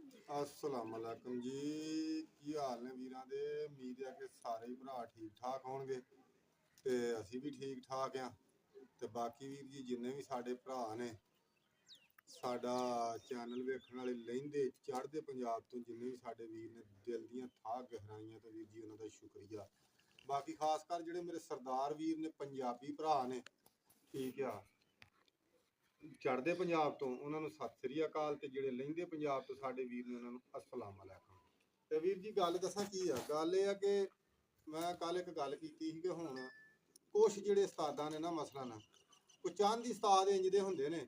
अस्सलाम वालेकुम जी। की हाल ने वीरां दे? उम्मीद है कि सारे ही भरा ठीक ठाक होणगे ते असी भी ठीक ठाक हाँ। ते बाकी वीर जी जिन्ने भी साडे भरा ने साडा चैनल वेखण वाले लहिंदे चढ़दे पंजाब तो जिन्ने भी साडे वीर ने दिल दियां थाह गहराइयां तो वीर जी उन्हां दा शुक्रिया। बाकी खास कर जिहड़े मेरे सरदार वीर ने पंजाबी भरा ने ठीक आ चढ़दे पंजाब तो उन्होंने सत श्री अकाल ते जिहड़े लहिंदे पंजाब तो साडे वीर ने उन्होंने अस्सलाम वालेकुम। ते वीर जी गल दसां की आ गल ये कि मैं कल एक गल कीती सी कि हुण कुछ जिहड़े उस्तादां ने ना मसलन कोई चंद ही उस्ताद इंज दे हुंदे ने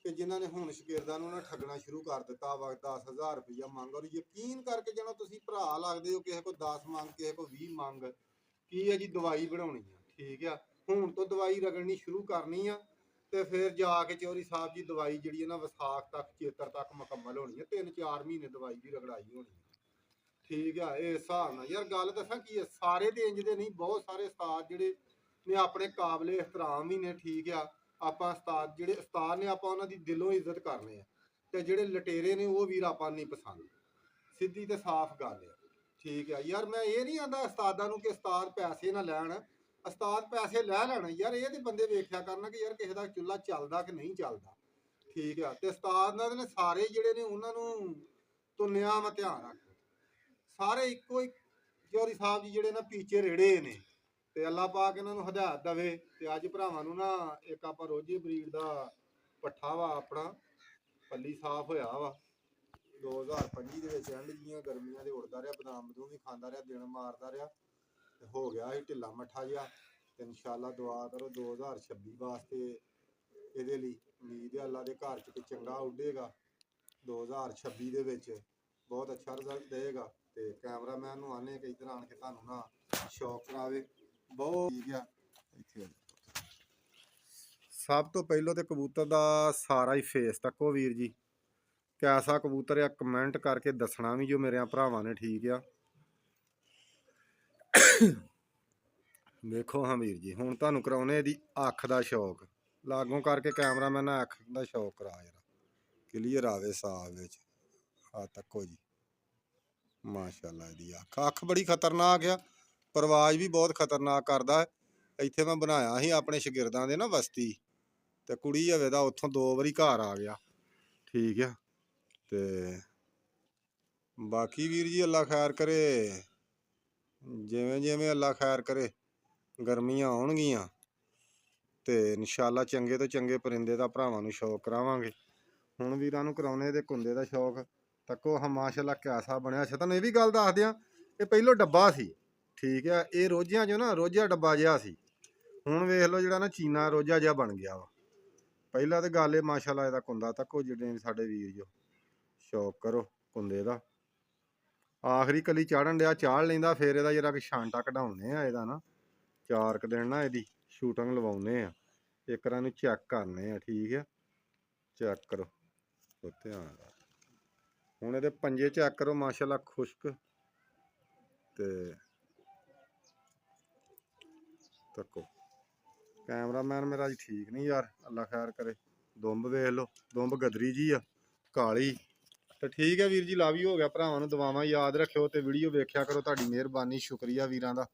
कि जिन्हां ने हुण शागिर्दां नूं ना ठगना शुरू कर दित्ता वा 10,000 रुपया मंग और यकीन करके जणो तुसीं भरा लगदे हो किसी को 10 मंग किसी को 20 मंग की है जी दवाई बनाउणी आ ठीक आ हुण तो दवाई रगड़नी शुरू करनी आ ਤੇ ਫਿਰ ਜਾ ਕੇ ਚੌਧਰੀ ਸਾਹਿਬ ਜੀ ਦਵਾਈ ਜਿਹੜੀ ਹੈ ਨਾ ਵਿਸਾਖ ਤੱਕ ਚੇਤਰ ਤੱਕ ਮੁਕੰਮਲ ਹੋਣੀ ਹੈ 3-4 ਮਹੀਨੇ ਦਵਾਈ ਦੀ ਰਗੜਾਈ ਹੋਣੀ ਹੈ ਠੀਕ ਆ ਇਹ ਹਿਸਾਬ ਨਾਲ ਯਾਰ ਗੱਲ ਦੱਸਾਂ ਕੀ ਹੈ ਸਾਰੇ ਤੇ ਇੰਜ ਦੇ ਨਹੀਂ ਬਹੁਤ ਸਾਰੇ ਉਸਤਾਦ ਜਿਹੜੇ ਨੇ ਆਪਣੇ ਕਾਬਲੇ ਇhtਰਾਮ ਵੀ ਨੇ ਠੀਕ ਆ ਆਪਾਂ ਉਸਤਾਦ ਜਿਹੜੇ ਉਸਤਾਦ ਨੇ ਆਪਾਂ ਉਹਨਾਂ ਦੀ ਦਿਲੋਂ ਇੱਜ਼ਤ ਕਰਨੇ ਆ ਤੇ ਜਿਹੜੇ ਲਟੇਰੇ ਨੇ ਉਹ ਵੀਰ ਆਪਾਂ ਨਹੀਂ ਪਸੰਦ ਸਿੱਧੀ ਤੇ ਸਾਫ਼ ਗੱਲ ਹੈ ਠੀਕ ਆ ਯਾਰ ਮੈਂ ਇਹ ਨਹੀਂ ਆਂਦਾ ਉਸਤਾਦਾਂ ਨੂੰ ਕਿ ਉਸਤਾਦ ਪੈਸੇ ਨਾ ਲੈਣ ਉਸਤਾਦ ਪੈਸੇ ਲੈ ਲੈਣ ਯਾਰ ਇਹ ਤੇ ਬੰਦੇ ਵੇਖਿਆ ਕਰਨਾ ਕਿ ਯਾਰ ਕਿਸੇ ਦਾ ਚੁੱਲ੍ਹਾ ਚੱਲਦਾ ਕਿ ਨਹੀਂ ਚੱਲਦਾ ਠੀਕ ਆ ਤੇ ਉਸਤਾਦ ਨਾਲ ਨੇ ਸਾਰੇ ਜਿਹੜੇ ਨੇ ਉਹਨਾਂ ਨੂੰ ਤੁੰਨਿਆ ਵਾ ਧਿਆਨ ਰੱਖ ਸਾਰੇ ਇੱਕੋ ਹੀ ਚੌਧਰੀ ਸਾਹਿਬ ਜੀ ਜਿਹੜੇ ਨਾ ਪੀਛੇ ਰੇੜੇ ਨੇ ਤੇ ਅੱਲਾਹ ਪਾਕ ਇਹਨਾਂ ਨੂੰ ਹਦਾਇਤ ਦੇਵੇ ਤੇ ਅੱਜ ਭਰਾਵਾਂ ਨੂੰ ਨਾ ਇੱਕ ਆਪਾਂ ਰੋਜੀ ਬਰੀਡ ਦਾ ਪੱਠਾ ਵਾ ਆਪਣਾ ਪੱਲੀ ਸਾਫ਼ ਹੋਇਆ ਵਾ 2025 ਦੇ ਵਿੱਚ ਐਂਡ ਜੀਆਂ ਗਰਮੀਆਂ ਦੇ ਉੜਦਾ ਰਿਹਾ ਬਦਾਮ ਬਦੂਮ ਵੀ ਖਾਂਦਾ ਰਿਹਾ ਦਿਨ ਮਾਰਦਾ ਰਿਹਾ ਤੇ ਹੋ ਗਿਆ ਸੀ ਢਿੱਲਾ ਮੱਠਾ ਜਿਹਾ ਤੇ ਇਨਸ਼ਾਅੱਲਾ ਦੁਆ ਕਰੋ 2026 ਵਾਸਤੇ ਇਹਦੇ ਲਈ ਉਮੀਦ ਹੈ ਅੱਲਾ ਦੇ ਘਰ 'ਚ ਕੋਈ ਚੰਗਾ ਉੱਡੇਗਾ 2026 ਦੇ ਵਿੱਚ ਬਹੁਤ ਅੱਛਾ ਰਿਜ਼ਲਟ ਦੇਗਾ ਤੇ ਕੈਮਰਾਮੈਨ ਨੂੰ ਆਨੇ ਕਿ ਇੱਧਰ ਆਣ ਕੇ ਤੁਹਾਨੂੰ ਨਾ ਸ਼ੌਕ ਕਰਾਵੇ ਬਹੁਤ ਠੀਕ ਆ ਇੱਥੇ ਸਭ ਤੋਂ ਪਹਿਲਾਂ ਤੇ ਕਬੂਤਰ ਦਾ ਸਾਰਾ ਹੀ ਫੇਸ ਤੱਕੋ ਵੀਰ ਜੀ ਕੈਸਾ ਕਬੂਤਰ ਆ ਕਮੈਂਟ ਕਰਕੇ ਦੱਸਣਾ ਵੀ ਜੋ ਮੇਰੇ ਭਰਾਵਾਂ ਨੇ ਠੀਕ ਆ ਵੇਖੋ ਹਾਂ ਵੀਰ ਜੀ ਹੁਣ ਤੁਹਾਨੂੰ ਕਰਾਉਣੇ ਇਹਦੀ ਅੱਖ ਦਾ ਸ਼ੌਕ ਲਾਗੋਂ ਕਰਕੇ ਕੈਮਰਾਮੈਨ ਨਾਲ ਅੱਖ ਦਾ ਸ਼ੌਕ ਕਰਾ ਜਰਾ ਕਲੀਅਰ ਆਵੇ ਸਾਫ ਵਿੱਚ ਆ ਤੱਕੋ ਜੀ ਮਾਸ਼ਾਅੱਲਾ ਇਹਦੀ ਅੱਖ ਬੜੀ ਖਤਰਨਾਕ ਆ ਪਰਵਾਜ਼ ਵੀ ਬਹੁਤ ਖਤਰਨਾਕ ਕਰਦਾ ਇੱਥੇ ਮੈਂ ਬਣਾਇਆ ਸੀ ਆਪਣੇ ਸ਼ਾਗਿਰਦਾਂ ਦੇ ਨਾ ਬਸਤੀ ਤੇ ਕੁੜੀ ਹਵੇ ਦਾ ਉੱਥੋਂ 2 ਵਾਰੀ ਘਰ ਆ ਗਿਆ ਠੀਕ ਆ ਤੇ ਬਾਕੀ ਵੀਰ ਜੀ ਅੱਲਾ ਖੈਰ ਕਰੇ ਜਿਵੇਂ ਜਿਵੇਂ ਅੱਲਾ ਖੈਰ ਕਰੇ ਗਰਮੀਆਂ ਆਉਣਗੀਆਂ ਤੇ ਇਨਸ਼ਾਅੱਲਾ ਚੰਗੇ ਤੋਂ ਚੰਗੇ ਪਰਿੰਦੇ ਦਾ ਭਰਾਵਾਂ ਨੂੰ ਸ਼ੌਕ ਕਰਾਵਾਂਗੇ ਹੁਣ ਵੀਰਾਂ ਨੂੰ ਕਰਾਉਣੇ ਦੇ ਕੁੰਦੇ ਦਾ ਸ਼ੌਕ ਤੱਕੋ ਹਾਂ ਮਾਸ਼ਾਅੱਲਾ ਕਿਆਸਾ ਬਣਿਆ ਅੱਛਾ ਤੁਹਾਨੂੰ ਇਹ ਵੀ ਗੱਲ ਦੱਸ ਦਿਆਂ ਇਹ ਪਹਿਲੋਂ ਡੱਬਾ ਸੀ ਠੀਕ ਆ ਇਹ ਰੋਜਿਆਂ 'ਚੋਂ ਨਾ ਰੋਜਾ ਡੱਬਾ ਜਿਹਾ ਸੀ ਹੁਣ ਵੇਖ ਲਓ ਜਿਹੜਾ ਨਾ ਚੀਨਾ ਰੋਜਾ ਜਿਹਾ ਬਣ ਗਿਆ ਵਾ ਪਹਿਲਾਂ ਤਾਂ ਗੱਲ ਇਹ ਮਾਸ਼ਾਅੱਲਾ ਇਹਦਾ ਕੁੰਦਾ ਤੱਕੋ ਜਿਹੜੇ ਸਾਡੇ ਵੀਰ ਜੋ ਸ਼ੌਕ ਕਰੋ ਕੁੰਦੇ ਦਾ ਆਖਰੀ ਕਲੀ ਚਾੜਨ ਡਿਆ ਚਾੜ ਲੈਂਦਾ ਫਿਰ ਇਹਦਾ ਜਿਹੜਾ ਕਿ ਛਾਂਟਾ ਕਢਾਉਣੇ ਆ ਇਹਦਾ ਨਾ 4 ਕੁ ਦਿਨ ਨਾ ਇਹਦੀ ਸ਼ੂਟਿੰਗ ਲਵਾਉਣੇ ਆ ਇੱਕ ਰਾਂ ਨੂੰ ਚੈੱਕ ਕਰਨੇ ਆ ਠੀਕ ਆ ਚੈੱਕ ਕਰੋ ਧਿਆਨ ਹੁਣ ਇਹਦੇ ਪੰਜੇ ਚੈੱਕ ਕਰੋ ਮਾਸ਼ਾਅੱਲਾ ਖੁਸ਼ਕ ਤੇ ਤੱਕੋ ਕੈਮਰਾਮੈਨ ਮੇਰਾ ਅੱਜ ਠੀਕ ਨਹੀਂ ਯਾਰ ਅੱਲਾ ਖੈਰ ਕਰੇ ਦੁੰਬ ਵੇਖ ਲਓ ਦੁੰਬ ਗਦਰੀ ਜੀ ਆ ਕਾਲੀ ਤੇ ਠੀਕ ਹੈ ਵੀਰ ਜੀ ਲਾ ਵੀ ਹੋ ਗਿਆ ਭਰਾਵਾਂ ਨੂੰ ਦੁਆਵਾਂ ਯਾਦ ਰੱਖਿਓ ਤੇ ਵੀਡੀਓ ਵੇਖਿਆ ਕਰੋ ਤੁਹਾਡੀ ਮਿਹਰਬਾਨੀ ਸ਼ੁਕਰੀਆ ਵੀਰਾਂ ਦਾ।